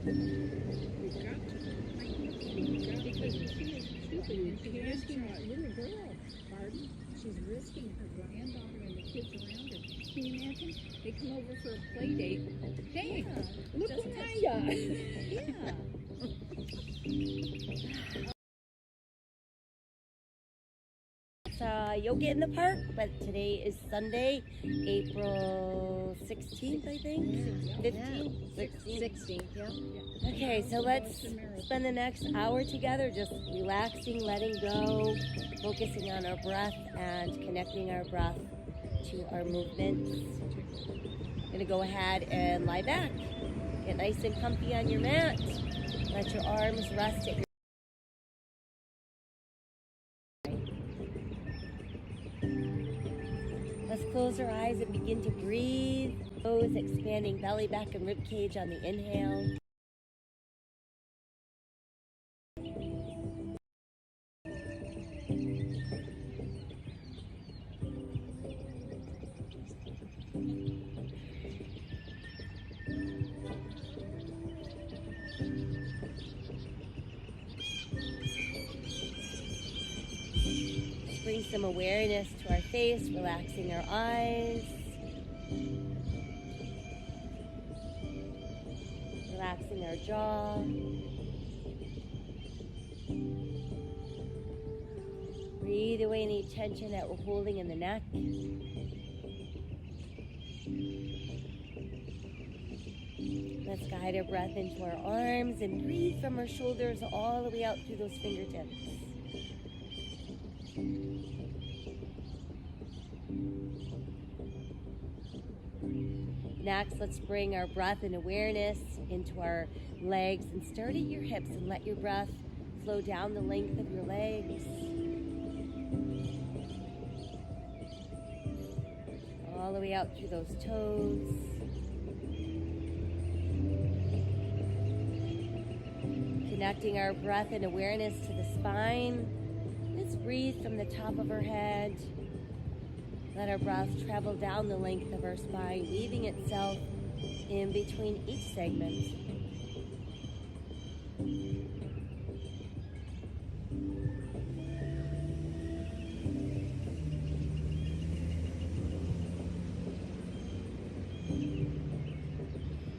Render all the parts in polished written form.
We've got to. Because she is stupid and she's risking that little girl. Pardon? She's risking her granddaughter and the kids around her. Can you imagine? They come over for a play date. Hey, look what I got. Yeah. Yoga in the park, but today is Sunday, April 16th, I think. 15th? 16th, yeah. Okay, so let's spend the next hour together just relaxing, letting go, focusing on our breath and connecting our breath to our movements. I'm gonna go ahead and lie back. Get nice and comfy on your mat. Let your arms rest at your Let's close our eyes and begin to breathe. Nose expanding belly, back, and rib cage on the inhale. Bring some awareness to our face, relaxing our eyes. Relaxing our jaw. Breathe away any tension that we're holding in the neck. Let's guide our breath into our arms and breathe from our shoulders all the way out through those fingertips. Next, let's bring our breath and awareness into our legs and start at your hips and let your breath flow down the length of your legs. All the way out through those toes. Connecting our breath and awareness to the spine. Let's breathe from the top of our head. Let our breath travel down the length of our spine, weaving itself in between each segment.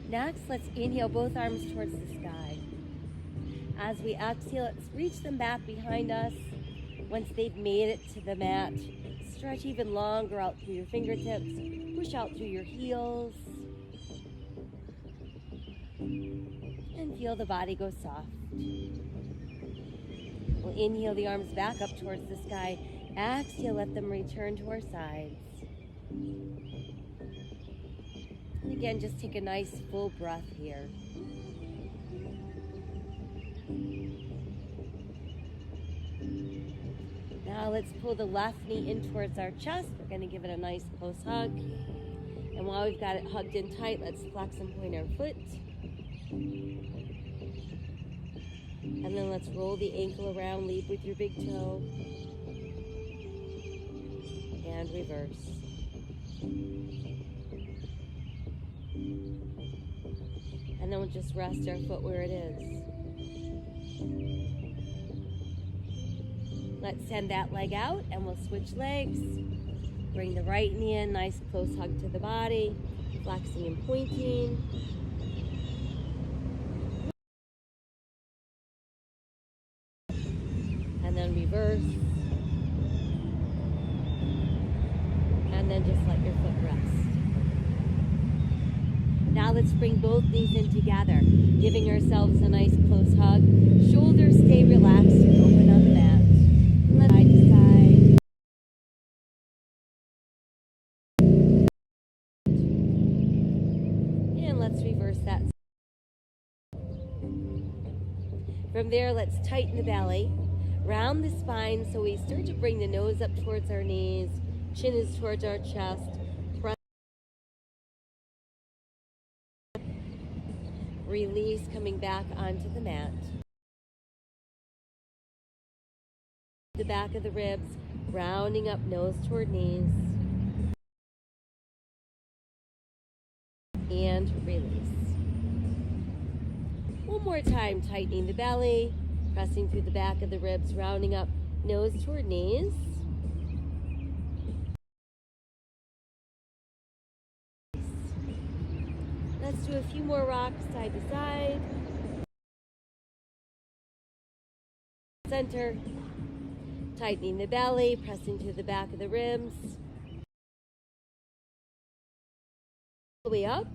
Next, let's inhale both arms towards the sky. As we exhale, let's reach them back behind us. Once they've made it to the mat, stretch even longer out through your fingertips. Push out through your heels. And feel the body go soft. We'll inhale the arms back up towards the sky. Exhale, let them return to our sides. And again, just take a nice full breath here. Now let's pull the left knee in towards our chest. We're going to give it a nice close hug. And while we've got it hugged in tight, let's flex and point our foot. And then let's roll the ankle around, lead with your big toe. And reverse. And then we'll just rest our foot where it is. Let's send that leg out and we'll switch legs. Bring the right knee in, nice close hug to the body, flexing and pointing. And then reverse. And then just let your foot rest. Now let's bring both knees in together, giving ourselves a nice close hug. Shoulders stay relaxed and open on the mat. Side to side. And let's reverse that. From there, let's tighten the belly, round the spine so we start to bring the nose up towards our knees, chin is towards our chest. Release, coming back onto the mat. The back of the ribs, rounding up, nose toward knees. And release. One more time, tightening the belly, pressing through the back of the ribs, rounding up nose toward knees. Let's do a few more rocks side to side. Center, tightening the belly, pressing through the back of the ribs. All the way up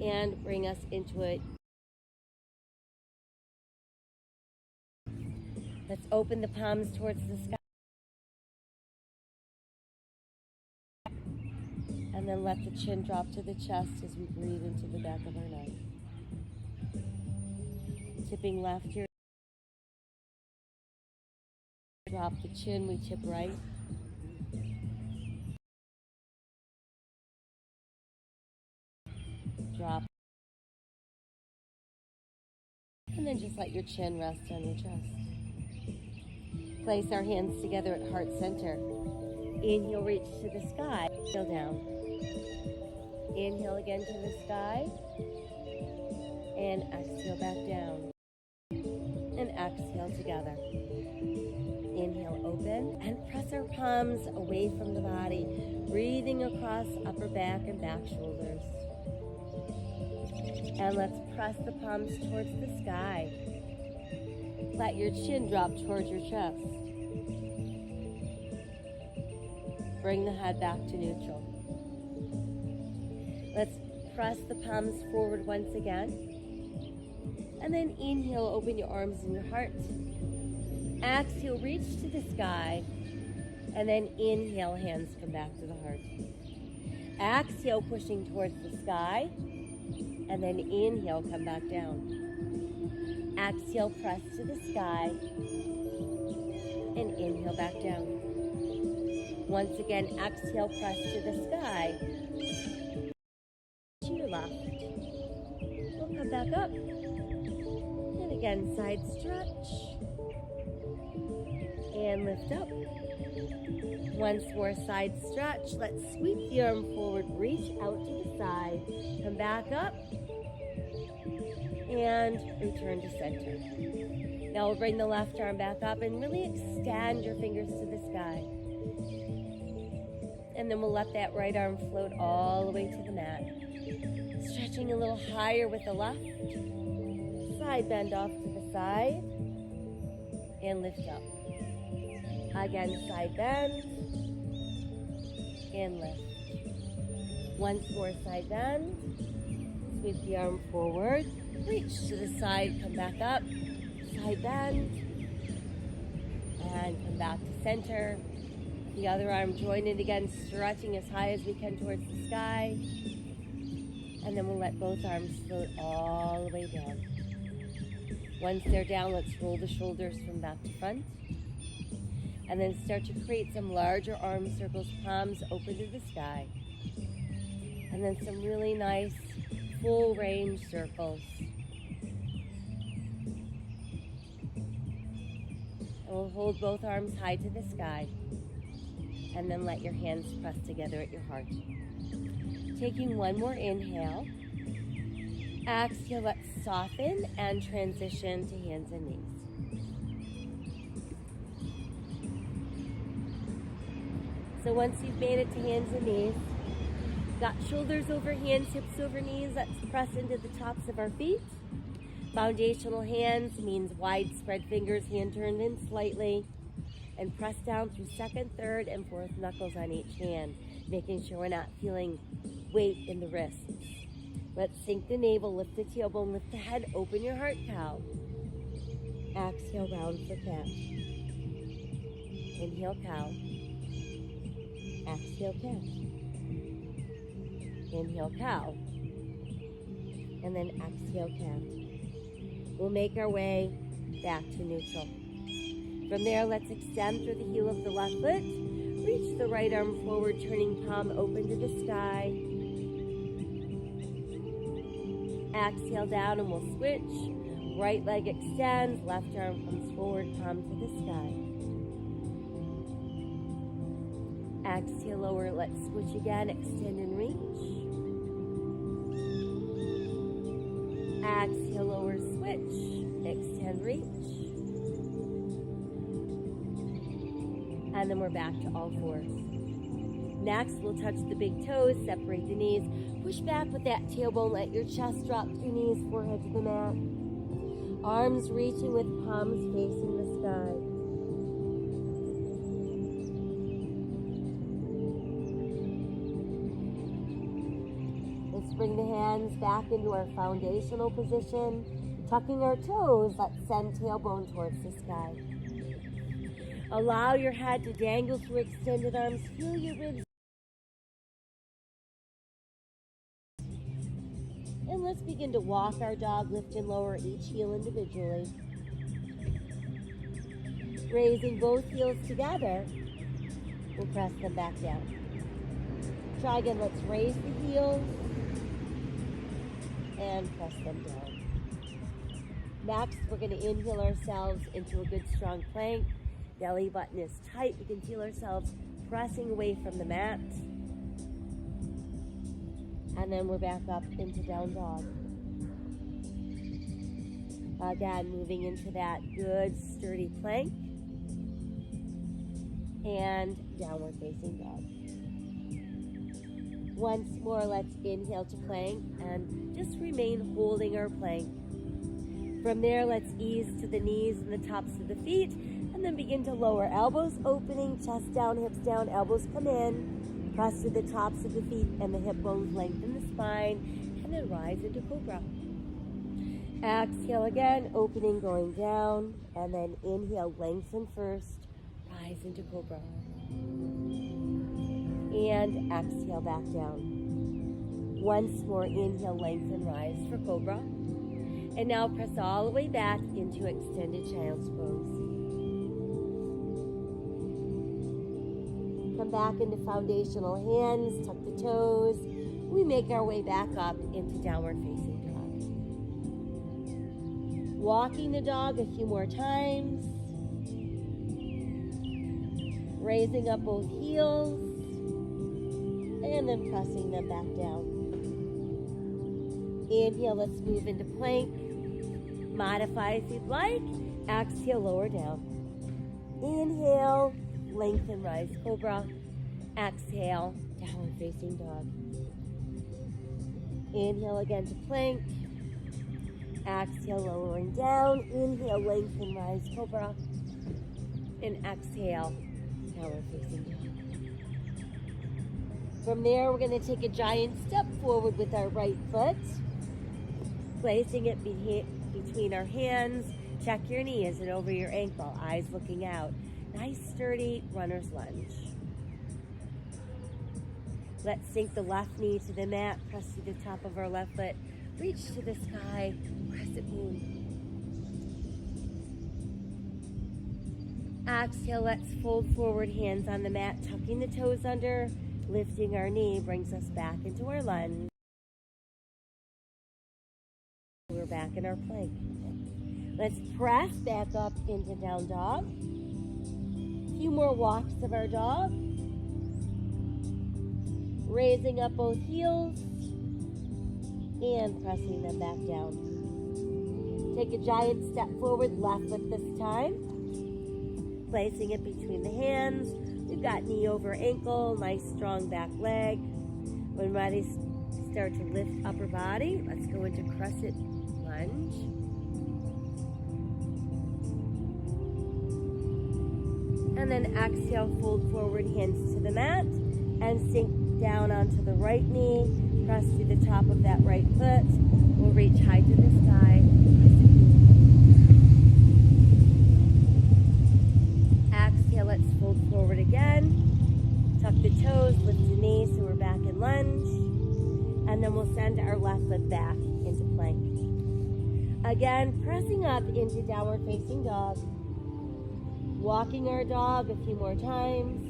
and bring us into it. Let's open the palms towards the sky. And then let the chin drop to the chest as we breathe into the back of our neck. Tipping left here. Drop the chin, we tip right. Drop. And then just let your chin rest on your chest. Place our hands together at heart center. Inhale, reach to the sky. Exhale down. Inhale again to the sky. And exhale back down. And exhale together. Inhale, open. And press our palms away from the body. Breathing across upper back and back shoulders. And let's press the palms towards the sky. Let your chin drop towards your chest. Bring the head back to neutral. Let's press the palms forward once again. And then inhale, open your arms and your heart. Exhale, reach to the sky. And then inhale, hands come back to the heart. Exhale, pushing towards the sky. And then inhale, come back down. Exhale, press to the sky. And inhale, back down. Once again, exhale, press to the sky. To your left. We'll come back up. And again, side stretch. And lift up. Once more, side stretch. Let's sweep the arm forward, reach out to the side. Come back up. And return to center. Now we'll bring the left arm back up and really extend your fingers to the sky. And then we'll let that right arm float all the way to the mat. Stretching a little higher with the left. Side bend off to the side. And lift up. Again, side bend. And lift. Once more, side bend. Sweep the arm forward. Reach to the side, come back up. Side bend. And come back to center. The other arm, join it again, stretching as high as we can towards the sky. And then we'll let both arms float all the way down. Once they're down, let's roll the shoulders from back to front. And then start to create some larger arm circles, palms open to the sky. And then some really nice full range circles. And we'll hold both arms high to the sky. And then let your hands press together at your heart. Taking one more inhale. Exhale, let's soften and transition to hands and knees. So once you've made it to hands and knees, got shoulders over hands, hips over knees, let's press into the tops of our feet. Foundational hands means wide spread fingers, hand turned in slightly. And press down through second, third, and fourth knuckles on each hand, making sure we're not feeling weight in the wrists. Let's sink the navel, lift the tailbone, lift the head, open your heart cow. Exhale, round for cat. Inhale, cow. Exhale, cat. Inhale, cow. And then exhale, cat. We'll make our way back to neutral. From there, let's extend through the heel of the left foot. Reach the right arm forward, turning palm open to the sky. Exhale down and we'll switch. Right leg extends, left arm comes forward, palm to the sky. Exhale, lower, let's switch again, extend and reach. Exhale, lower, switch. switch, extend, reach. And then we're back to all fours. Next, we'll touch the big toes, separate the knees. Push back with that tailbone, let your chest drop to your knees, forehead to the mat. Arms reaching with palms facing the sky. Let's bring the hands back into our foundational position. Tucking our toes, let's send tailbone towards the sky. Allow your head to dangle through extended arms. Feel your ribs. And let's begin to walk our dog, lift and lower each heel individually. Raising both heels together, we'll press them back down. Try again, let's raise the heels and press them down. Next, we're going to inhale ourselves into a good strong plank. Belly button is tight. We can feel ourselves pressing away from the mat. And then we're back up into down dog. Again, moving into that good sturdy plank. And downward facing dog. Once more, let's inhale to plank and just remain holding our plank. From there, let's ease to the knees and the tops of the feet, and then begin to lower. Elbows opening, chest down, hips down, elbows come in. Press to the tops of the feet and the hip bones, lengthen the spine, and then rise into cobra. Exhale again, opening, going down, and then inhale, lengthen first, rise into cobra. And exhale back down. Once more, inhale, lengthen, rise for cobra. And now press all the way back into extended child's pose. Come back into foundational hands, tuck the toes. We make our way back up into downward facing dog. Walking the dog a few more times. Raising up both heels. And then pressing them back down. Inhale, let's move into plank. Modify if you'd like. Exhale, lower down. Inhale, lengthen, rise, cobra. Exhale, downward facing dog. Inhale again to plank. Exhale, lowering down. Inhale, lengthen, rise, cobra. And exhale, downward facing dog. From there, we're going to take a giant step forward with our right foot. Placing it between our hands. Check your knee. Is it over your ankle? Eyes looking out. Nice sturdy runner's lunge. Let's sink the left knee to the mat. Press to the top of our left foot. Reach to the sky. Crescent moon. Exhale, let's fold forward, hands on the mat, tucking the toes under. Lifting our knee brings us back into our lunge. We're back in our plank. Let's press back up into down dog. A few more walks of our dog. Raising up both heels and pressing them back down. Take a giant step forward, left foot this time. Placing it between the hands. We've got knee over ankle, nice strong back leg. When ready, start to lift upper body. Let's go into crescent lunge. And then exhale, fold forward, hands to the mat, and sink down onto the right knee. Press to the top of that right foot. We'll reach high to the sky. Exhale, let's fold forward again. Tuck the toes, lift the knee so we're back in lunge. And then we'll send our left foot back into plank. Again, pressing up into downward facing dog. Walking our dog a few more times.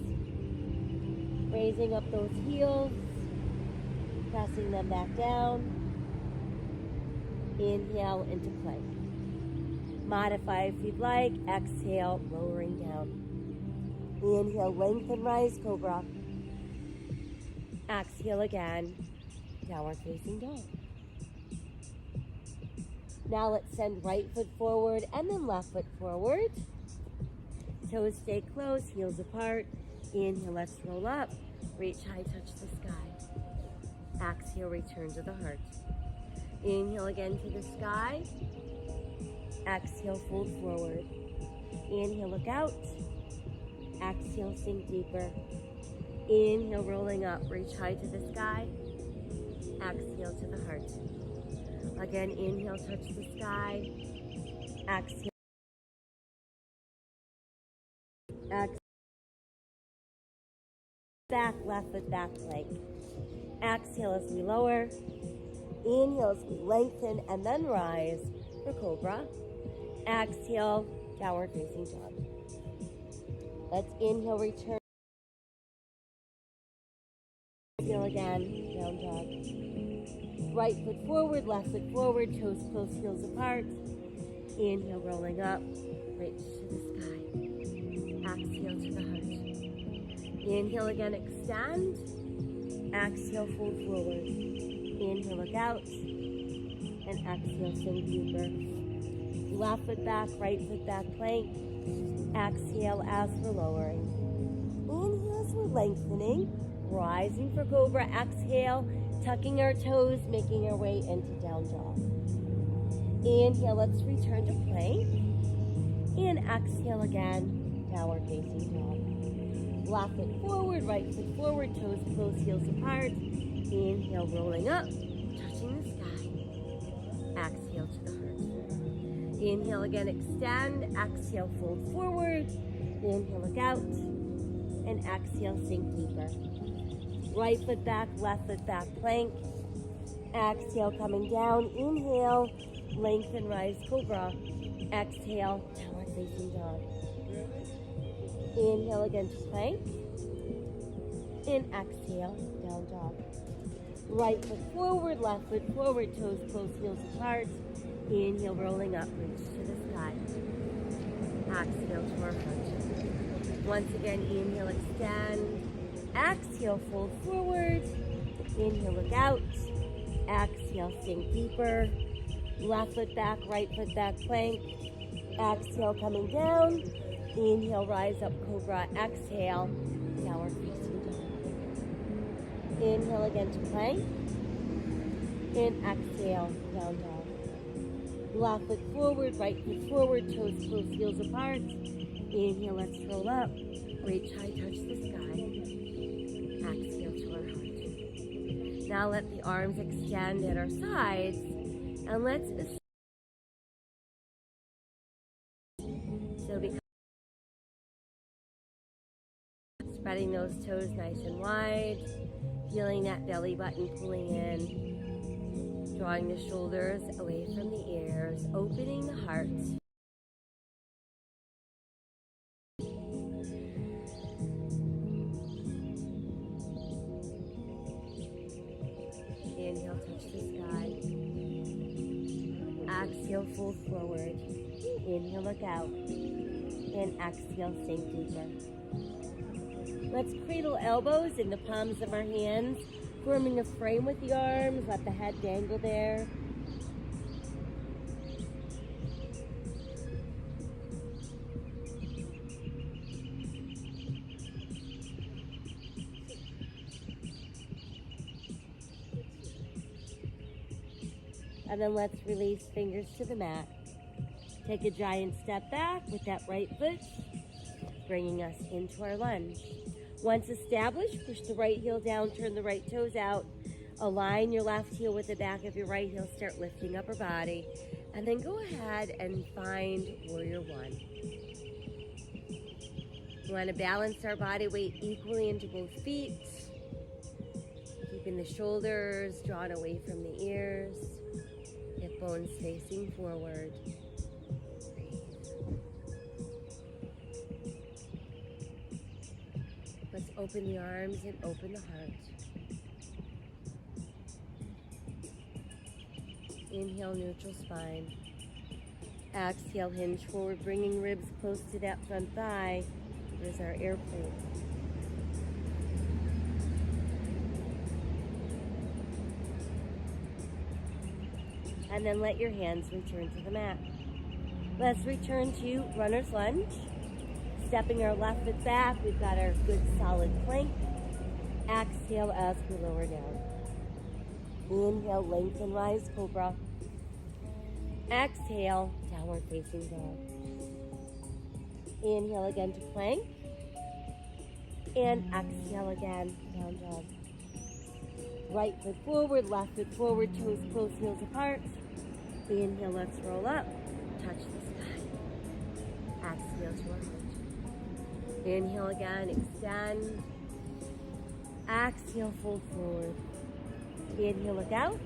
Raising up those heels. Pressing them back down. Inhale into plank. Modify if you'd like. Exhale, lowering down. Inhale, lengthen, rise, cobra. Exhale again, downward facing dog. Now let's send right foot forward and then left foot forward. Toes stay close, heels apart. Inhale, let's roll up. Reach high, touch the sky. Exhale, return to the heart. Inhale again to the sky. Exhale, fold forward. Inhale, look out. Exhale, sink deeper. Inhale, rolling up. Reach high to the sky. Exhale to the heart. Again, inhale, touch the sky. Exhale. Exhale. Back, left foot back plank. Exhale as we lower. Inhale as we lengthen and then rise for cobra. Exhale, downward facing dog. Let's inhale, return. Exhale again, down dog. Right foot forward, left foot forward, toes close, heels apart. Inhale, rolling up, reach to the sky. Exhale to the heart. Inhale again, extend. Exhale, fold forward. Inhale, look out. And exhale, sink deeper. Left foot back, right foot back plank. Exhale as we're lowering. Inhale as we're lengthening. Rising for cobra. Exhale, tucking our toes, making our way into down dog. Inhale, let's return to plank. And exhale again, downward facing dog. Left foot forward, right foot forward, toes close, heels apart. Inhale, rolling up, touching the sky. Exhale to the heart. Inhale again, extend. Exhale, fold forward. Inhale, look out. And exhale, sink deeper. Right foot back, left foot back plank. Exhale, coming down. Inhale, lengthen, rise, cobra. Exhale, downward facing dog. Inhale again to plank. And exhale, down dog. Right foot forward, left foot forward, toes close, heels apart. Inhale, rolling up, reach to the sky. Exhale to our heart. Once again, inhale, extend. Exhale, fold forward. Inhale, look out. Exhale, sink deeper. Left foot back, right foot back plank. Exhale, coming down. Inhale, rise up, cobra. Exhale, downward facing dog. Inhale again to plank. And exhale, down dog. Left foot forward, right foot forward, toes close, heels apart. Inhale, let's roll up. Reach high, touch the sky. Exhale to our heart. Now let the arms extend at our sides. And let's spreading those toes nice and wide, feeling that belly button pulling in, drawing the shoulders away from the ears, opening the heart. Inhale, touch the sky. Exhale, fold forward. Inhale, look out. And exhale, sink deeper. Let's cradle elbows in the palms of our hands, forming a frame with the arms. Let the head dangle there. And then let's release fingers to the mat. Take a giant step back with that right foot, bringing us into our lunge. Once established, push the right heel down, turn the right toes out, align your left heel with the back of your right heel, start lifting upper body, and then go ahead and find warrior one. We want to balance our body weight equally into both feet, keeping the shoulders drawn away from the ears, hip bones facing forward. Let's open the arms and open the heart. Inhale, neutral spine. Exhale, hinge forward, bringing ribs close to that front thigh. There's our airplane. and then let your hands return to the mat. Let's return to runner's lunge. Stepping our left foot back, we've got our good solid plank. Exhale as we lower down. Inhale, lengthen, rise, cobra. Exhale, downward facing dog. Inhale again to plank. And exhale again, down dog. Right foot forward, left foot forward, toes close, heels apart. Inhale, let's roll up. Touch the sky. Exhale to our heart. Inhale again, extend. Exhale, fold forward. Inhale, look out.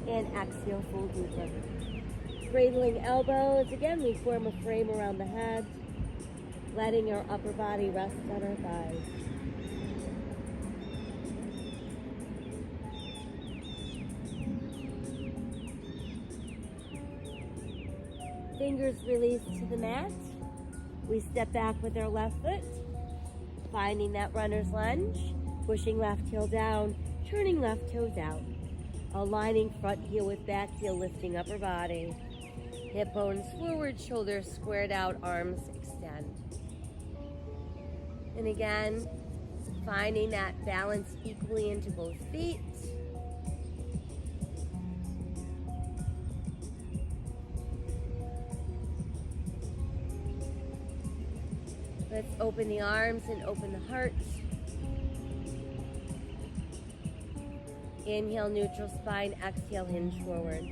And exhale, fold deeper. Cradling elbows. Again, we form a frame around the head, letting our upper body rest on our thighs. Fingers released to the mat. We step back with our left foot, finding that runner's lunge, pushing left heel down, turning left toes out, aligning front heel with back heel, lifting upper body. Hip bones forward, shoulders squared out, arms extend. And again, finding that balance equally into both feet. Let's open the arms and open the heart. Inhale, neutral spine. Exhale, hinge forward.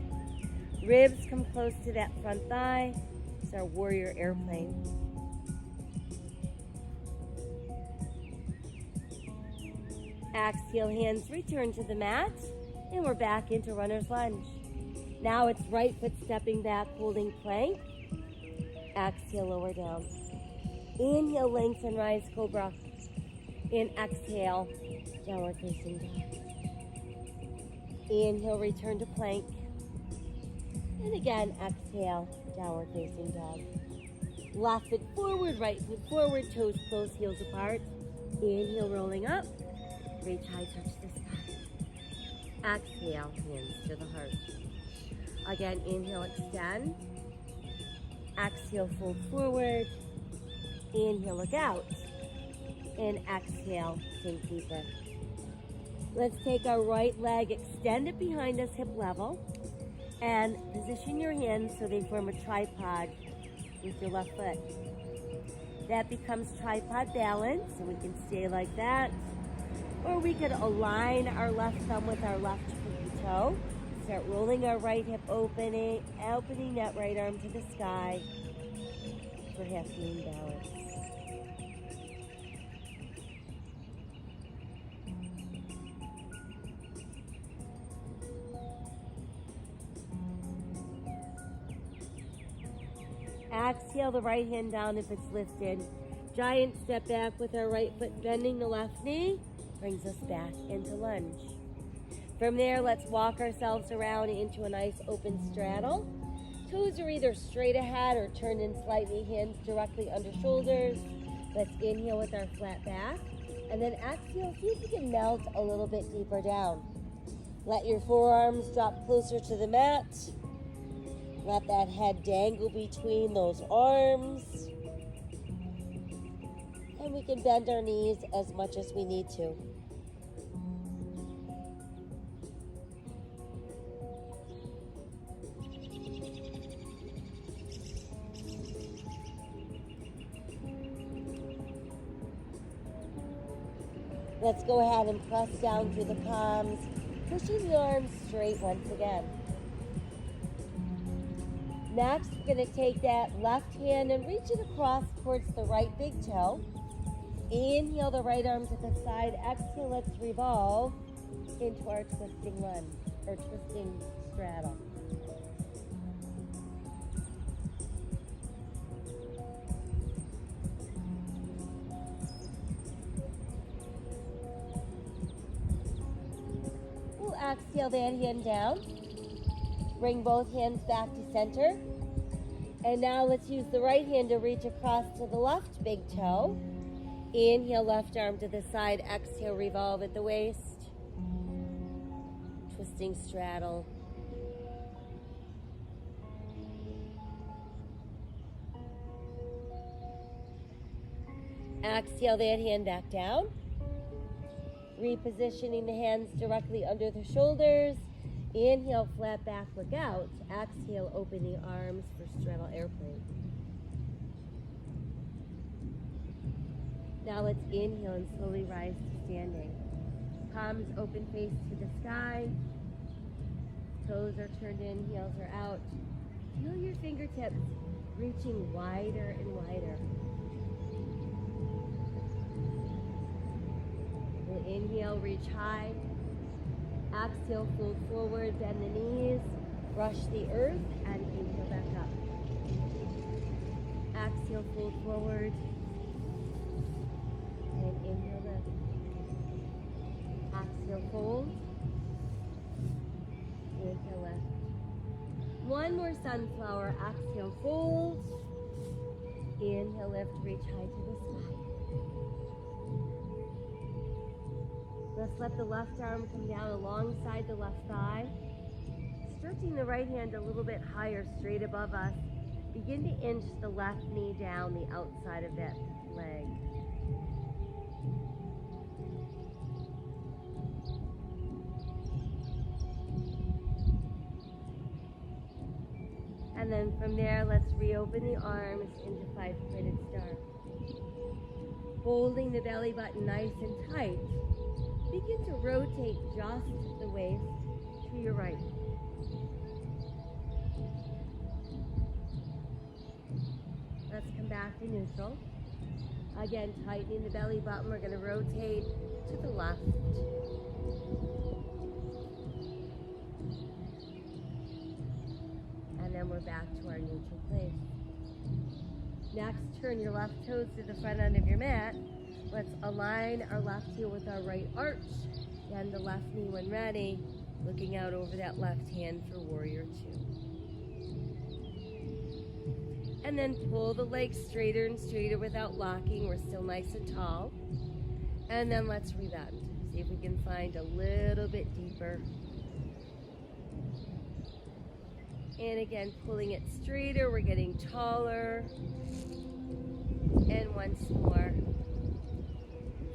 Ribs come close to that front thigh. It's our warrior airplane. Exhale, hands return to the mat. And we're back into runner's lunge. Now it's right foot stepping back, holding plank. Exhale, lower down. Inhale, lengthen, rise, cobra. And exhale, downward facing dog. Inhale, return to plank. And again, exhale, downward facing dog. Left foot forward, right foot forward, toes close, heels apart. Inhale, rolling up. Reach high, touch the sky. Exhale, hands to the heart. Again, inhale, extend. Exhale, fold forward. Inhale, look out. And exhale, sink deeper. Let's take our right leg, extend it behind us, hip level, and position your hands so they form a tripod with your left foot. That becomes tripod balance, and we can stay like that. Or we could align our left thumb with our left pinky toe. Start rolling our right hip, opening that right arm to the sky for half moon balance. Exhale the right hand down if it's lifted. Giant step back with our right foot, bending the left knee, brings us back into lunge. From there, let's walk ourselves around into a nice open straddle. Toes are either straight ahead or turned in slightly, hands directly under shoulders. Let's inhale with our flat back. And then exhale, see if you can melt a little bit deeper down. Let your forearms drop closer to the mat. Let that head dangle between those arms. And we can bend our knees as much as we need to. Let's go ahead and press down through the palms, pushing the arms straight once again. Next, we're going to take that left hand and reach it across towards the right big toe. Inhale the right arm to the side. Exhale, let's revolve into our twisting lunge, or twisting straddle. We'll exhale that hand down. Bring both hands back to center. And now let's use the right hand to reach across to the left big toe. Inhale, left arm to the side. Exhale, revolve at the waist. Twisting straddle. Exhale that hand back down. Repositioning the hands directly under the shoulders. Inhale, flat back, look out. Exhale, open the arms for straddle airplane. Now let's inhale and slowly rise to standing. Palms open, face to the sky. Toes are turned in, heels are out. Feel your fingertips reaching wider and wider. We'll inhale, reach high. Exhale, fold forward, bend the knees, brush the earth, and inhale back up. Exhale, fold forward, and inhale lift. Exhale, fold. Inhale lift. One more sunflower. Exhale, fold. Inhale, lift, reach high to the sky. Let's let the left arm come down alongside the left thigh. Stretching the right hand a little bit higher, straight above us. Begin to inch the left knee down the outside of that leg. And then from there, let's reopen the arms into 5-pointed star. Holding the belly button nice and tight. Begin to rotate just the waist to your right. Let's come back to neutral. Again, tightening the belly button. We're going to rotate to the left. And then we're back to our neutral place. Next, turn your left toes to the front end of your mat. Let's align our left heel with our right arch and the left knee when ready, looking out over that left hand for warrior two. And then pull the legs straighter and straighter without locking. We're still nice and tall. And then let's rebend. See if we can find a little bit deeper. And again, pulling it straighter, we're getting taller. And once more,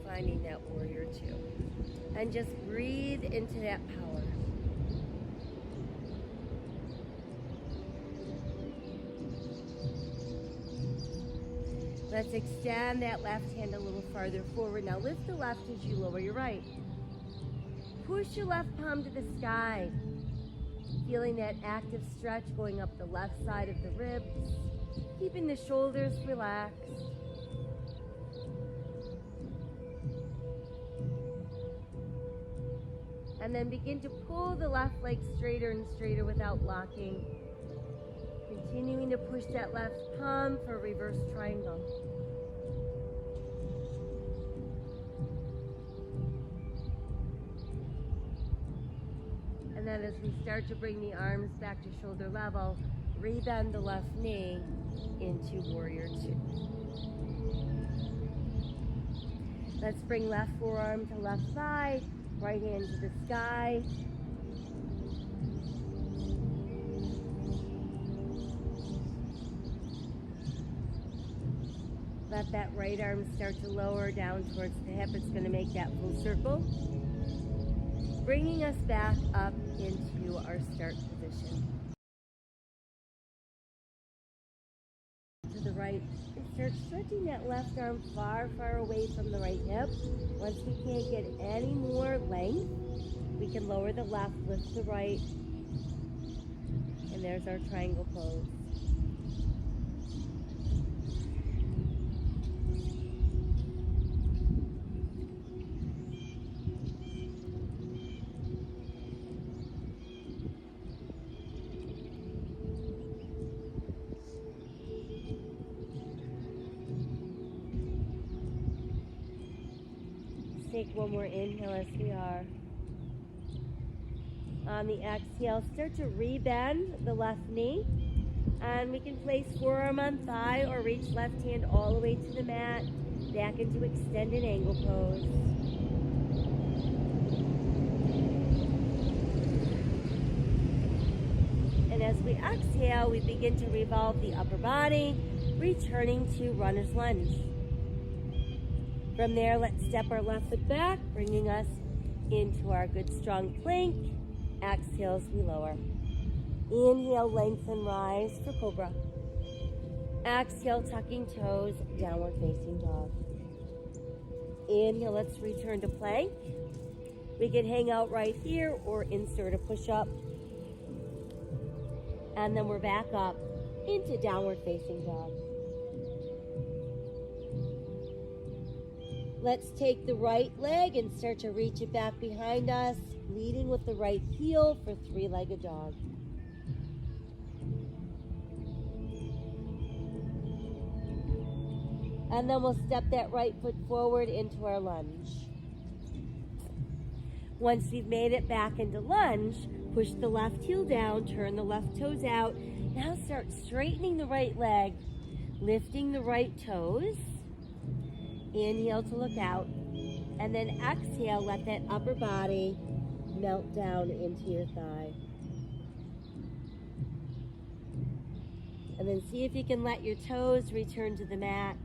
finding that warrior two. And just breathe into that power. Let's extend that left hand a little farther forward. Now lift the left as you lower your right. Push your left palm to the sky. Feeling that active stretch going up the left side of the ribs. Keeping the shoulders relaxed. And then begin to pull the left leg straighter and straighter without locking. Continuing to push that left palm for a reverse triangle. And then as we start to bring the arms back to shoulder level, rebend the left knee into warrior two. Let's bring left forearm to left thigh, right hand to the sky. Let that right arm start to lower down towards the hip. It's going to make that full circle. Bringing us back up into our start position. To the right, and start stretching that left arm far, far away from the right hip. Once we can't get any more length, we can lower the left, lift the right, and there's our triangle pose. Take one more inhale as we are. On the exhale, start to rebend the left knee. And we can place forearm on thigh or reach left hand all the way to the mat, back into extended angle pose. And as we exhale, we begin to revolve the upper body, returning to runner's lunge. From there, let's step our left foot back, bringing us into our good strong plank. Exhale as we lower. Inhale, lengthen, rise for cobra. Exhale, tucking toes, downward facing dog. Inhale, let's return to plank. We can hang out right here or insert a push-up. And then we're back up into downward facing dog. Let's take the right leg and start to reach it back behind us, leading with the right heel for three-legged dog. And then we'll step that right foot forward into our lunge. Once we've made it back into lunge, push the left heel down, turn the left toes out. Now start straightening the right leg, lifting the right toes. Inhale to look out. And then exhale, let that upper body melt down into your thigh. And then see if you can let your toes return to the mat.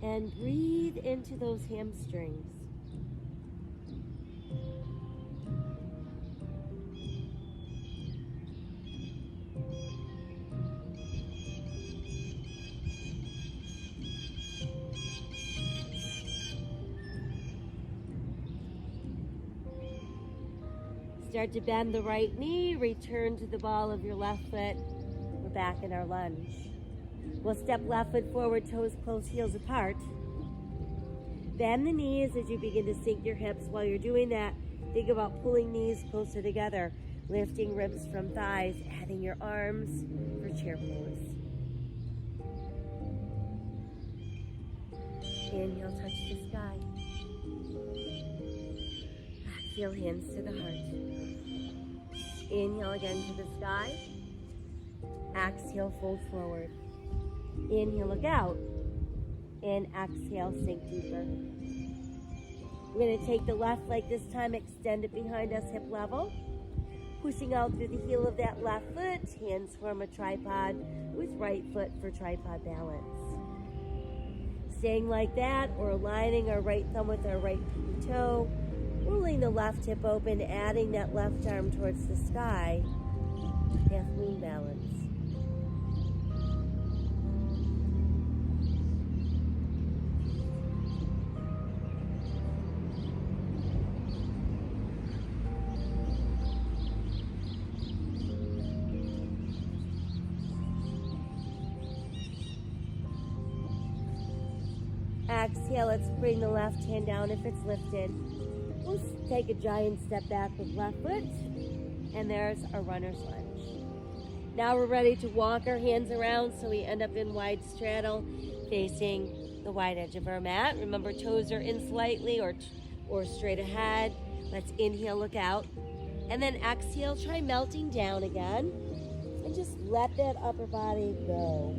And breathe into those hamstrings. Start to bend the right knee, return to the ball of your left foot. We're back in our lunge. We'll step left foot forward, toes close, heels apart. Bend the knees as you begin to sink your hips. While you're doing that, think about pulling knees closer together, lifting ribs from thighs, adding your arms for chair pose. Inhale, touch the sky. Exhale, hands to the heart. Inhale again to the sky. Exhale, fold forward. Inhale, look out. And exhale, sink deeper. We're going to take the left leg this time, extend it behind us, hip level. Pushing out through the heel of that left foot, hands form a tripod with right foot for tripod balance. Staying like that, or aligning our right thumb with our right pinky toe, rolling the left hip open, adding that left arm towards the sky, half moon balance. Exhale, let's bring the left hand down if it's lifted. We'll take a giant step back with left foot, and there's our runner's lunge. Now we're ready to walk our hands around so we end up in wide straddle, facing the wide edge of our mat. Remember, toes are in slightly or straight ahead. Let's inhale, look out. And then exhale, try melting down again. And just let that upper body go.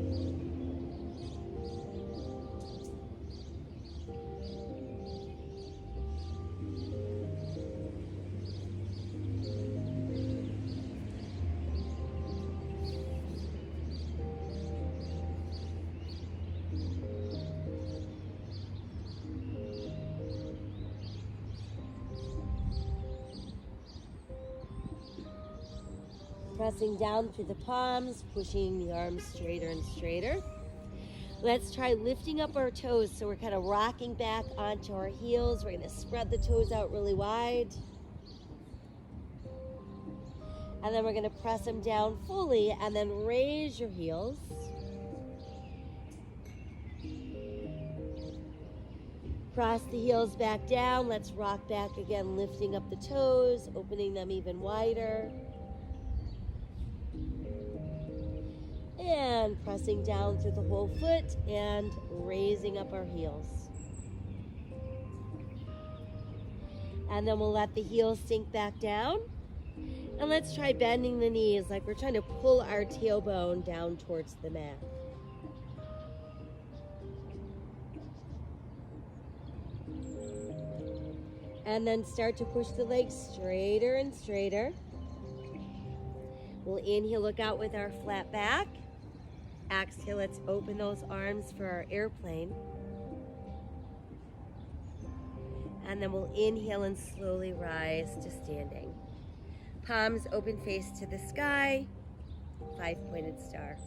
Pressing down through the palms, pushing the arms straighter and straighter. Let's try lifting up our toes so we're kind of rocking back onto our heels. We're going to spread the toes out really wide. And then we're going to press them down fully and then raise your heels. Cross the heels back down. Let's rock back again, lifting up the toes, opening them even wider. And pressing down through the whole foot and raising up our heels. And then we'll let the heels sink back down. And let's try bending the knees like we're trying to pull our tailbone down towards the mat. And then start to push the legs straighter and straighter. We'll inhale, look out with our flat back. Exhale, let's open those arms for our airplane. And then we'll inhale and slowly rise to standing. Palms open face to the sky, 5-pointed star.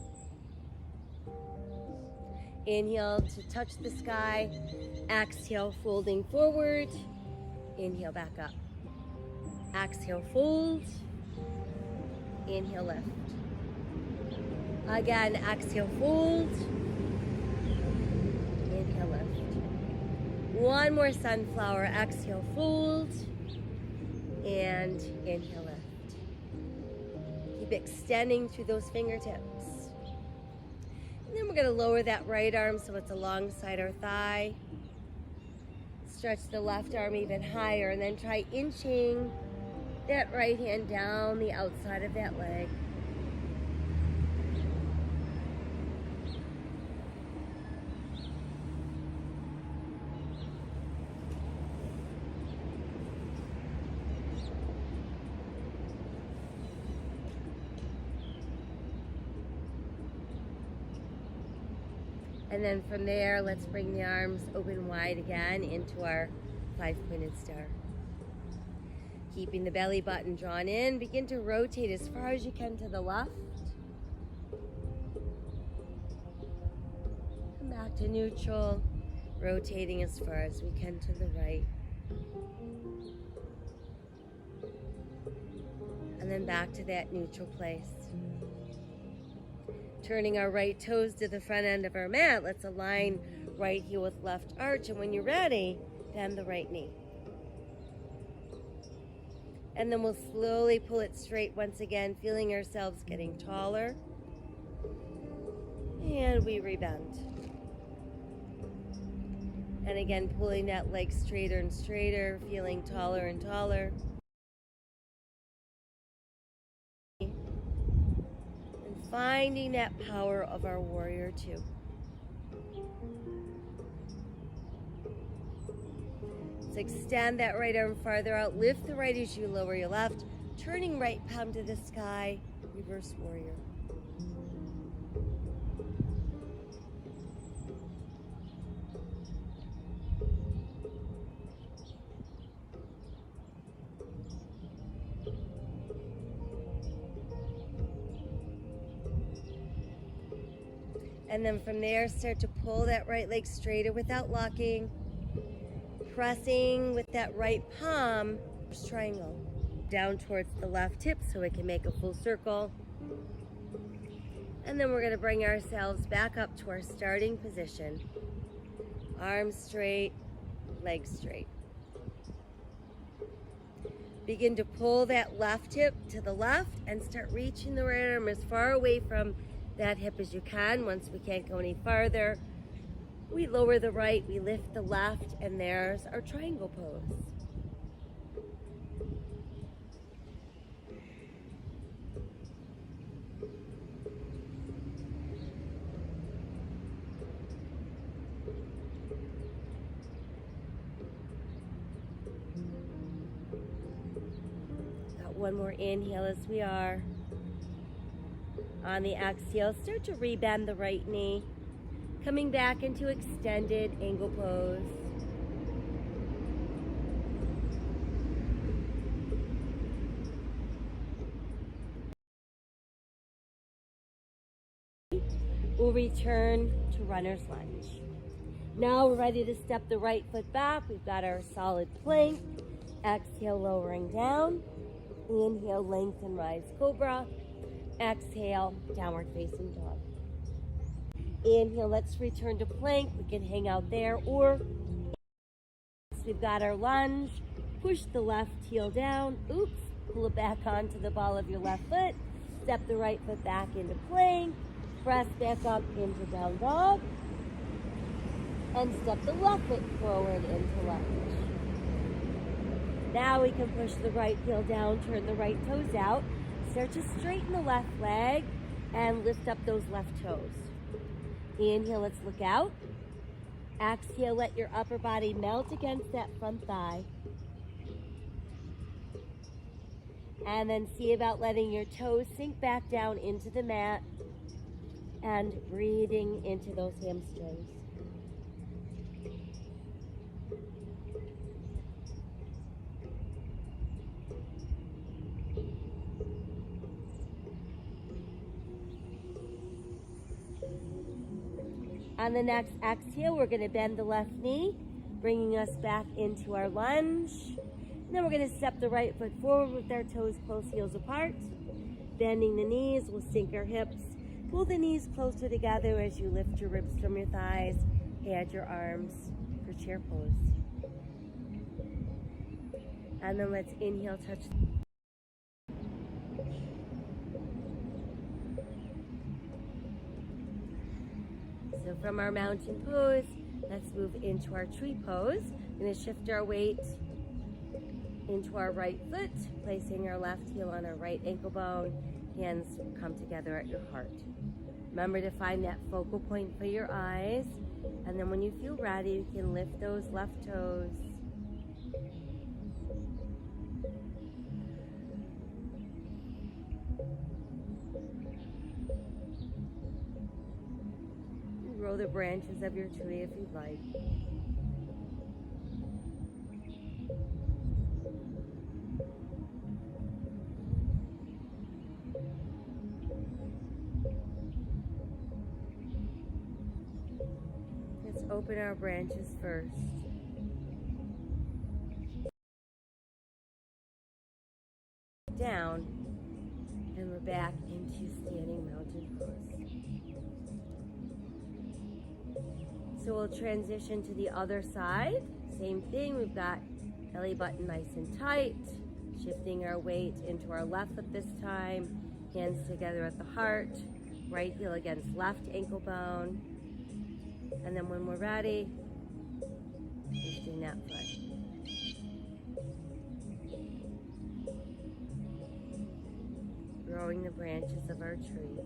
Inhale to touch the sky. Exhale, folding forward. Inhale, back up. Exhale, fold. Inhale, lift. Again, exhale, fold. Inhale, lift. One more sunflower. Exhale, fold. And inhale, lift. Keep extending through those fingertips. And then we're going to lower that right arm so it's alongside our thigh. Stretch the left arm even higher, and then try inching that right hand down the outside of that leg. And then from there, let's bring the arms open wide again into our 5-pointed star. Keeping the belly button drawn in, begin to rotate as far as you can to the left. Come back to neutral, rotating as far as we can to the right. And then back to that neutral place. Turning our right toes to the front end of our mat, let's align right heel with left arch, and when you're ready, bend the right knee. And then we'll slowly pull it straight once again, feeling ourselves getting taller. And we rebend. And again, pulling that leg straighter and straighter, feeling taller and taller. Finding that power of our warrior two. Let's extend that right arm farther out. Lift the right as you lower your left. Turning right palm to the sky. Reverse warrior. And then from there, start to pull that right leg straighter without locking. Pressing with that right palm, triangle. Down towards the left hip so we can make a full circle. And then we're gonna bring ourselves back up to our starting position. Arms straight, legs straight. Begin to pull that left hip to the left and start reaching the right arm as far away from that hip as you can. Once we can't go any farther, we lower the right, we lift the left, and there's our triangle pose. Got one more inhale as we are. On the exhale, start to rebend the right knee, coming back into extended angle pose. We'll return to runner's lunge. Now we're ready to step the right foot back. We've got our solid plank. Exhale, lowering down. Inhale, lengthen, rise, cobra. Exhale, downward facing dog. Inhale, let's return to plank. We can hang out there, or we've got our lunge. Push the left heel down. Oops, pull it back onto the ball of your left foot. Step the right foot back into plank. Press back up into down dog. And step the left foot forward into lunge. Now we can push the right heel down, turn the right toes out. Start to straighten the left leg and lift up those left toes. Inhale, let's look out. Exhale, let your upper body melt against that front thigh. And then see about letting your toes sink back down into the mat and breathing into those hamstrings. On the next exhale, we're going to bend the left knee, bringing us back into our lunge. And then we're going to step the right foot forward with our toes close, heels apart. Bending the knees, we'll sink our hips. Pull the knees closer together as you lift your ribs from your thighs. Add your arms for chair pose. And then let's inhale, touch. So from our mountain pose, let's move into our tree pose. We're going to shift our weight into our right foot, placing our left heel on our right ankle bone. Hands come together at your heart. Remember to find that focal point for your eyes. And then when you feel ready, you can lift those left toes. Grow the branches of your tree if you'd like. Let's open our branches first. Down, and we're back into standing mountain pose. So we'll transition to the other side. Same thing, we've got belly button nice and tight. Shifting our weight into our left foot this time. Hands together at the heart. Right heel against left ankle bone. And then when we're ready, lifting that foot. Growing the branches of our tree.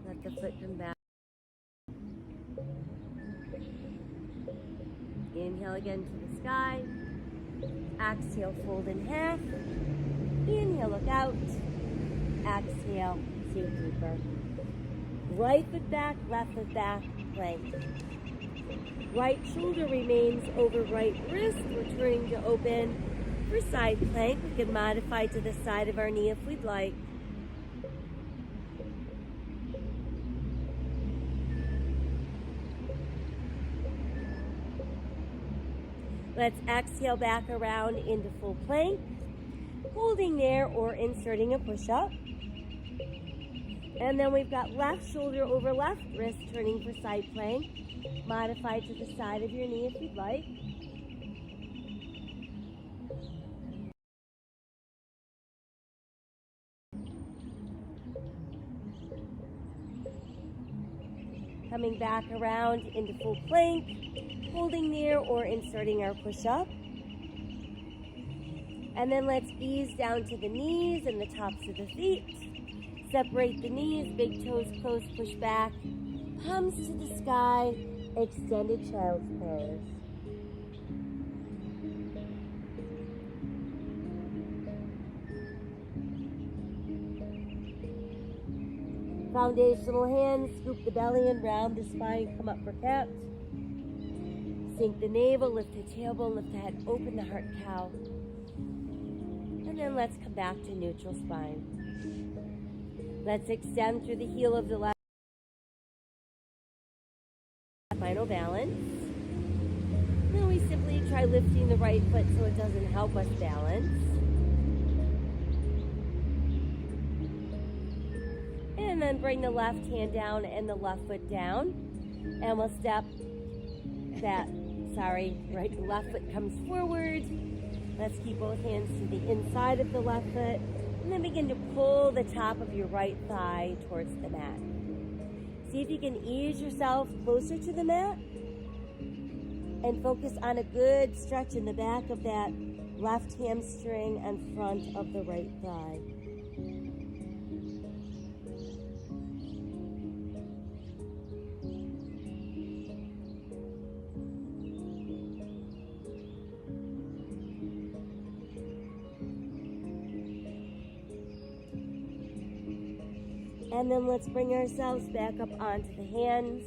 Let the foot come back. Inhale again to the sky. Exhale, fold in half. Inhale, look out. Exhale, sink deeper. Right foot back, left foot back, plank. Right shoulder remains over right wrist. We're turning to open for side plank. We can modify to the side of our knee if we'd like. Let's exhale back around into full plank, holding there or inserting a push-up. And then we've got left shoulder over left wrist, turning for side plank. Modify to the side of your knee if you'd like. Coming back around into full plank, holding there or inserting our push-up. And then let's ease down to the knees and the tops of the feet. Separate the knees, big toes close, push back. Palms to the sky, extended child's pose. Foundational hands, scoop the belly and round the spine, come up for cat. Sink the navel, lift the tailbone, lift the head, open the heart, cow. And then let's come back to neutral spine. Let's extend through the heel of the left. Final balance. Then we simply try lifting the right foot so it doesn't help us balance. And then bring the left hand down and the left foot down. And we'll step that, left foot comes forward. Let's keep both hands to the inside of the left foot. And then begin to pull the top of your right thigh towards the mat. See if you can ease yourself closer to the mat. And focus on a good stretch in the back of that left hamstring and front of the right thigh. And then let's bring ourselves back up onto the hands.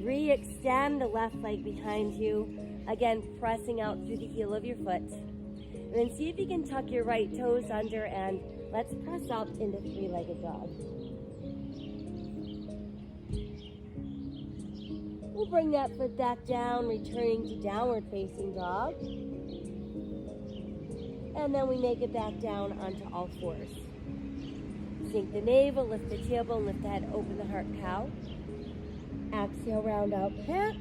Re-extend the left leg behind you. Again, pressing out through the heel of your foot. And then see if you can tuck your right toes under, and let's press up into three-legged dog. We'll bring that foot back down, returning to downward facing dog. And then we make it back down onto all fours. Sink the navel, lift the tailbone, lift the head, open the heart, cow. Exhale, round out cat.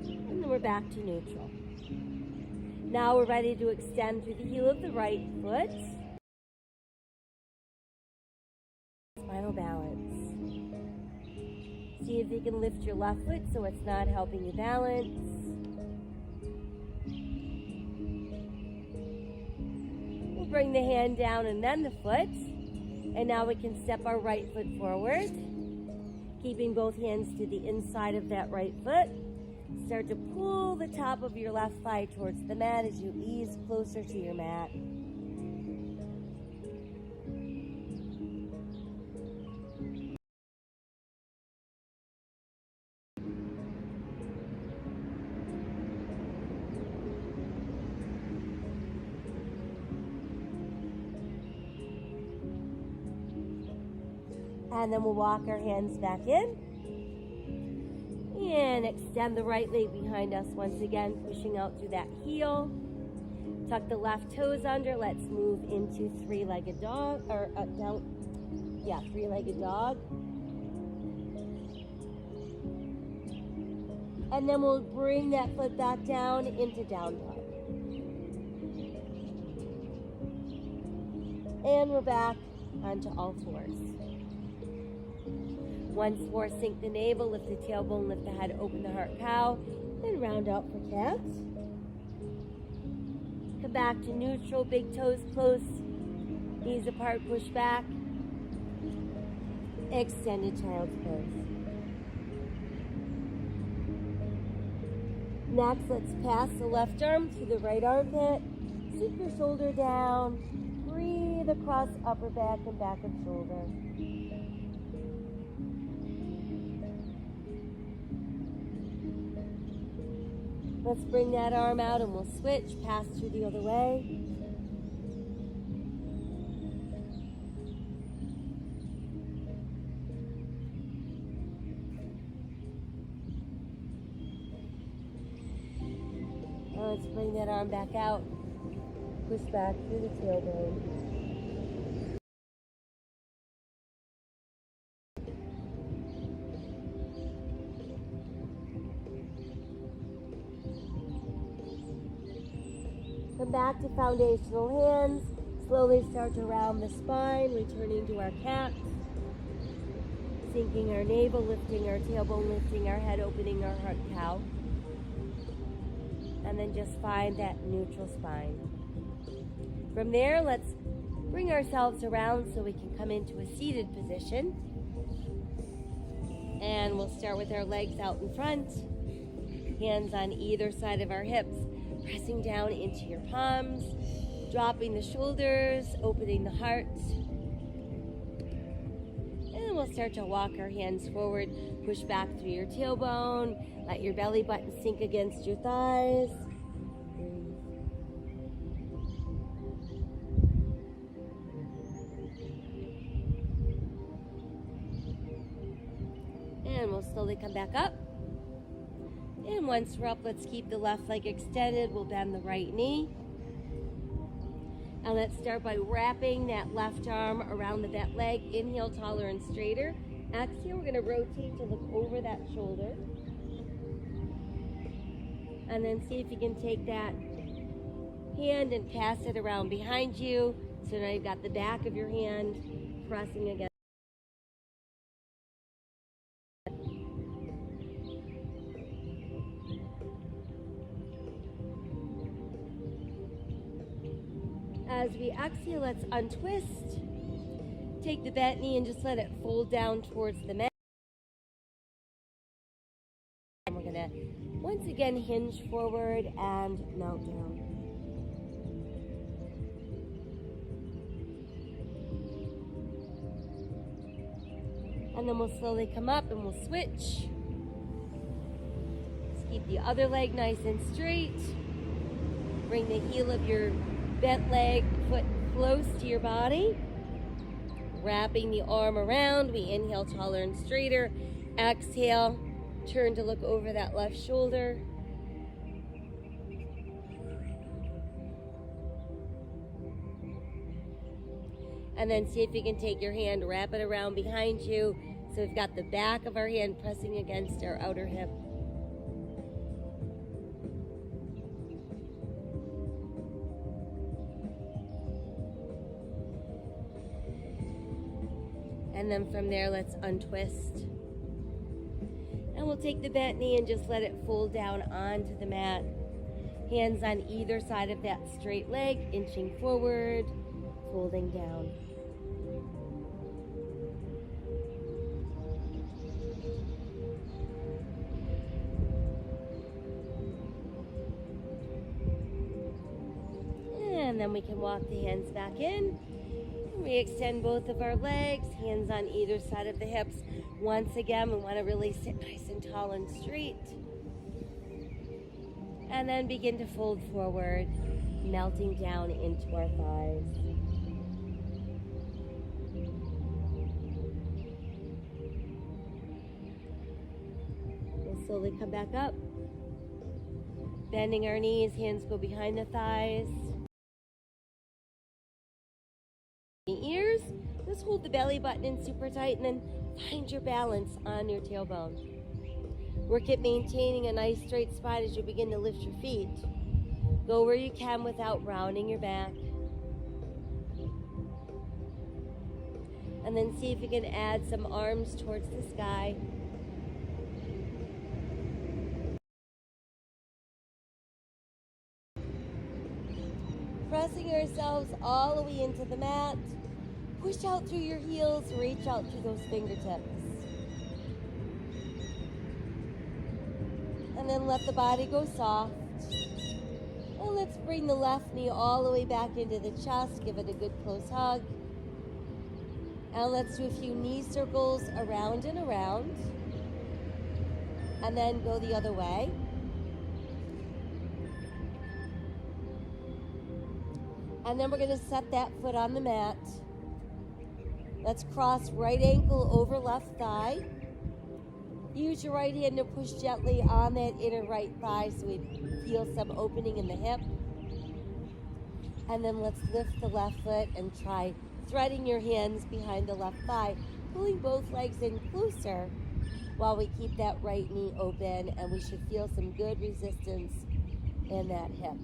And then we're back to neutral. Now we're ready to extend through the heel of the right foot. Spinal balance. See if you can lift your left foot so it's not helping you balance. We'll bring the hand down and then the foot. And now we can step our right foot forward, keeping both hands to the inside of that right foot. Start to pull the top of your left thigh towards the mat as you ease closer to your mat. And then we'll walk our hands back in. And extend the right leg behind us once again, pushing out through that heel. Tuck the left toes under. Let's move into three-legged dog, or three-legged dog. And then we'll bring that foot back down into down dog. And we're back onto all fours. Once more, sink the navel, lift the tailbone, lift the head, open the heart, cow, and round out for cat. Come back to neutral, big toes close, knees apart, push back. Extended child's pose. Next, let's pass the left arm through the right armpit. Sink your shoulder down. Breathe across upper back and back of shoulder. Let's bring that arm out and we'll switch, pass through the other way. Now let's bring that arm back out, push back through the tailbone. Come back to foundational hands. Slowly start to round the spine, returning to our cat. Sinking our navel, lifting our tailbone, lifting our head, opening our heart, cow. And then just find that neutral spine. From there, let's bring ourselves around so we can come into a seated position. And we'll start with our legs out in front, hands on either side of our hips. Pressing down into your palms, dropping the shoulders, opening the heart. And then we'll start to walk our hands forward, push back through your tailbone, let your belly button sink against your thighs. And we'll slowly come back up. And once we're up, let's keep the left leg extended. We'll bend the right knee. And let's start by wrapping that left arm around that leg. Inhale, taller and straighter. Exhale, we're going to rotate to look over that shoulder. And then see if you can take that hand and pass it around behind you. So now you've got the back of your hand pressing against. As we exhale, let's untwist. Take the bent knee and just let it fold down towards the mat. And we're going to once again hinge forward and melt down. And then we'll slowly come up and we'll switch. Just keep the other leg nice and straight. Bring the heel of your bent leg, foot close to your body. Wrapping the arm around. We inhale taller and straighter. Exhale, turn to look over that left shoulder. And then see if you can take your hand, wrap it around behind you. So we've got the back of our hand pressing against our outer hip. And then from there, let's untwist. And we'll take the bent knee and just let it fold down onto the mat. Hands on either side of that straight leg, inching forward, folding down. And then we can walk the hands back in. We extend both of our legs, hands on either side of the hips. Once again, we want to really sit nice and tall and straight. And then begin to fold forward, melting down into our thighs. We'll slowly come back up. Bending our knees, hands go behind the thighs. The ears, just hold the belly button in super tight and then find your balance on your tailbone. Work at maintaining a nice straight spine as you begin to lift your feet. Go where you can without rounding your back. And then see if you can add some arms towards the sky. Pressing ourselves all the way into the mat. Push out through your heels, reach out through those fingertips. And then let the body go soft. And let's bring the left knee all the way back into the chest. Give it a good close hug. And let's do a few knee circles around and around. And then go the other way. And then we're going to set that foot on the mat. Let's cross right ankle over left thigh. Use your right hand to push gently on that inner right thigh so we feel some opening in the hip. And then let's lift the left foot and try threading your hands behind the left thigh, pulling both legs in closer while we keep that right knee open, and we should feel some good resistance in that hip.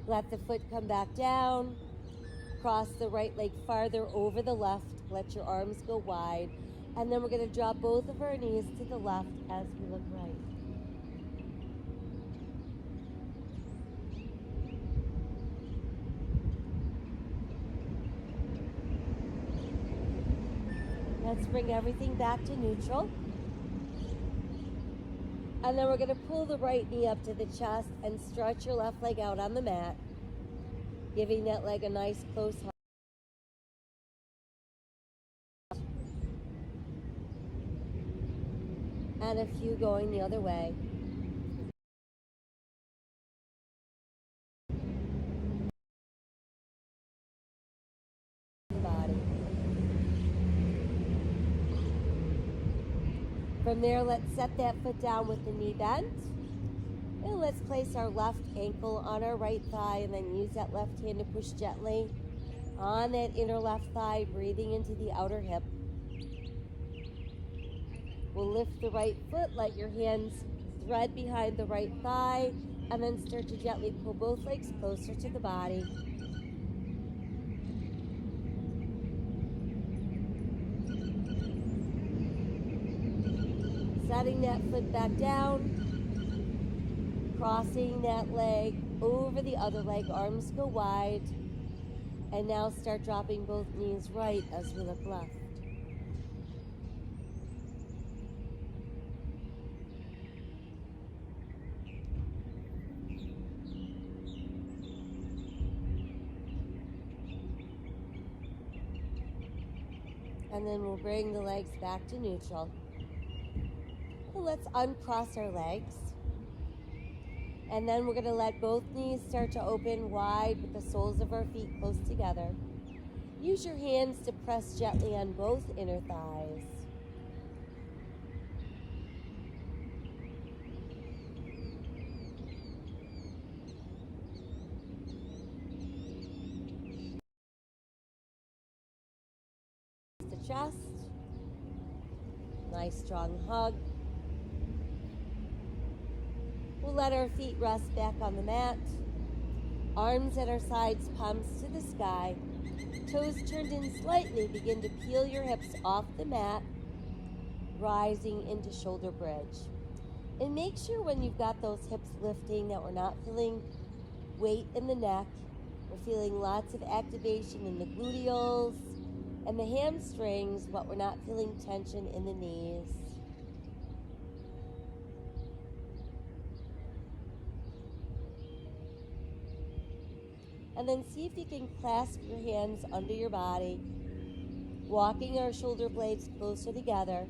Let the foot come back down. Cross the right leg farther over the left. Let your arms go wide. And then we're going to drop both of our knees to the left as we look right. Let's bring everything back to neutral. And then we're going to pull the right knee up to the chest and stretch your left leg out on the mat, giving that leg a nice close hug. And a few going the other way. Body. From there, let's set that foot down with the knee bent. And let's place our left ankle on our right thigh and then use that left hand to push gently on that inner left thigh, breathing into the outer hip. We'll lift the right foot, let your hands thread behind the right thigh, and then start to gently pull both legs closer to the body. Setting that foot back down, crossing that leg over the other leg, arms go wide, and now start dropping both knees right as we look left. And then we'll bring the legs back to neutral. So let's uncross our legs. And then we're going to let both knees start to open wide with the soles of our feet close together. Use your hands to press gently on both inner thighs. The chest. Nice strong hug. We'll let our feet rest back on the mat. Arms at our sides, palms to the sky. Toes turned in slightly. Begin to peel your hips off the mat, rising into shoulder bridge. And make sure when you've got those hips lifting that we're not feeling weight in the neck. We're feeling lots of activation in the gluteals and the hamstrings, but we're not feeling tension in the knees. And then see if you can clasp your hands under your body, walking our shoulder blades closer together,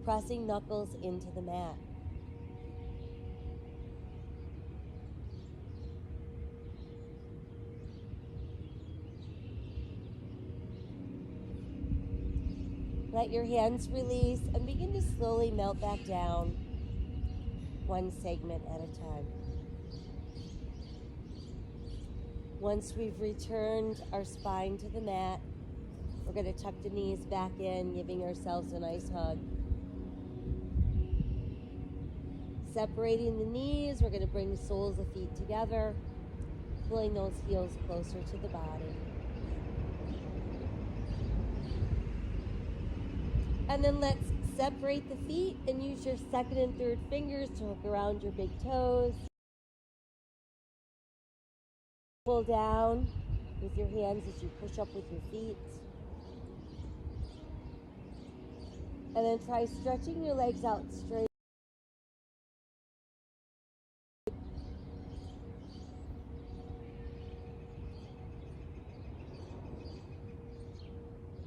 pressing knuckles into the mat. Let your hands release and begin to slowly melt back down, one segment at a time. Once we've returned our spine to the mat, we're going to tuck the knees back in, giving ourselves a nice hug. Separating the knees, we're going to bring the soles of feet together, pulling those heels closer to the body. And then let's separate the feet and use your second and third fingers to hook around your big toes. Pull down with your hands as you push up with your feet. And then try stretching your legs out straight.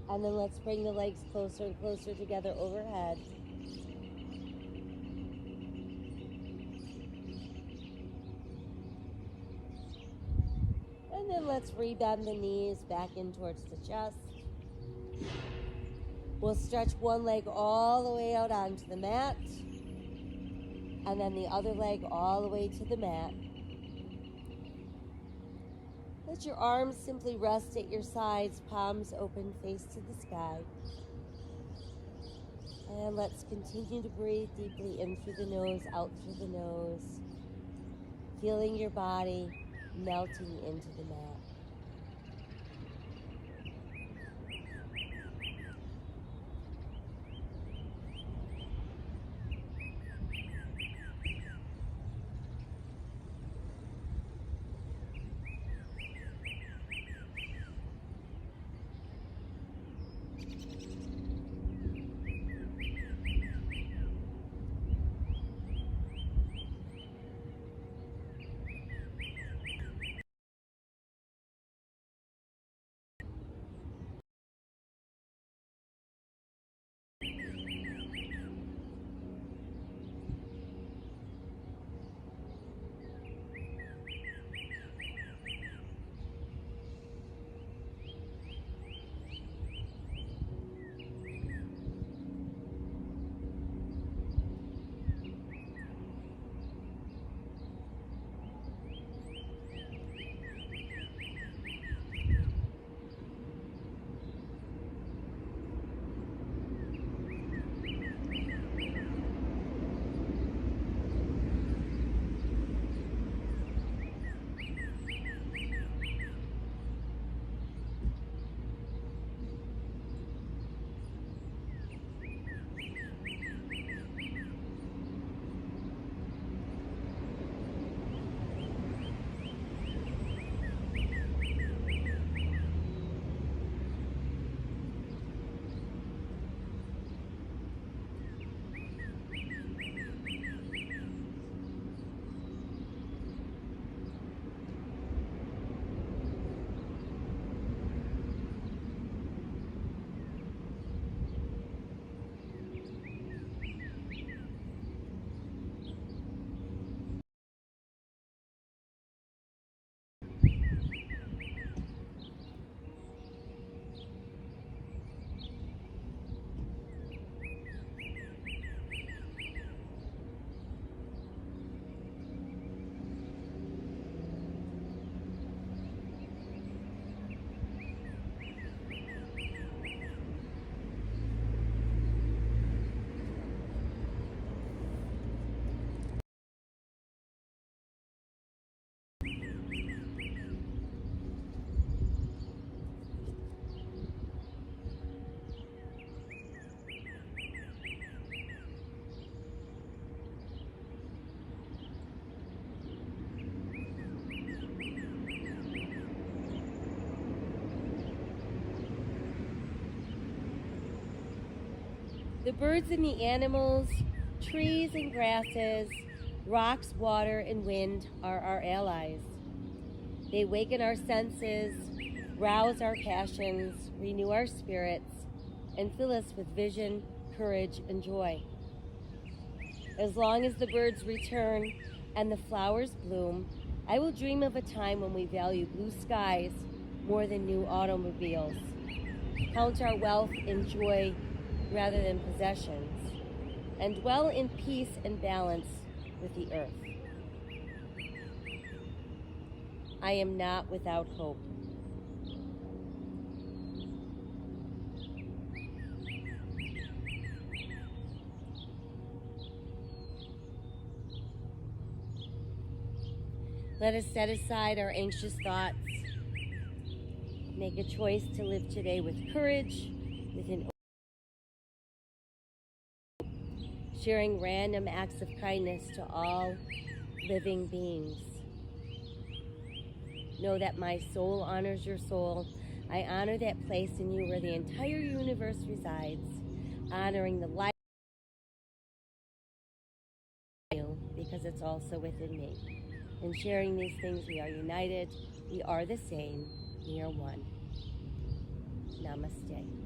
And then let's bring the legs closer and closer together overhead. And then let's rebend the knees back in towards the chest. We'll stretch one leg all the way out onto the mat. And then the other leg all the way to the mat. Let your arms simply rest at your sides, palms open, face to the sky. And let's continue to breathe deeply in through the nose, out through the nose. Feeling your body melting into the mat. The birds and the animals, trees and grasses, rocks, water, and wind are our allies. They waken our senses, rouse our passions, renew our spirits, and fill us with vision, courage, and joy. As long as the birds return and the flowers bloom, I will dream of a time when we value blue skies more than new automobiles, count our wealth in joy rather than possessions, and dwell in peace and balance with the earth. I am not without hope. Let us set aside our anxious thoughts. Make a choice to live today with courage, with an sharing random acts of kindness to all living beings. Know that my soul honors your soul. I honor that place in you where the entire universe resides, honoring the life because it's also within me. In sharing these things, we are united, we are the same, we are one. Namaste.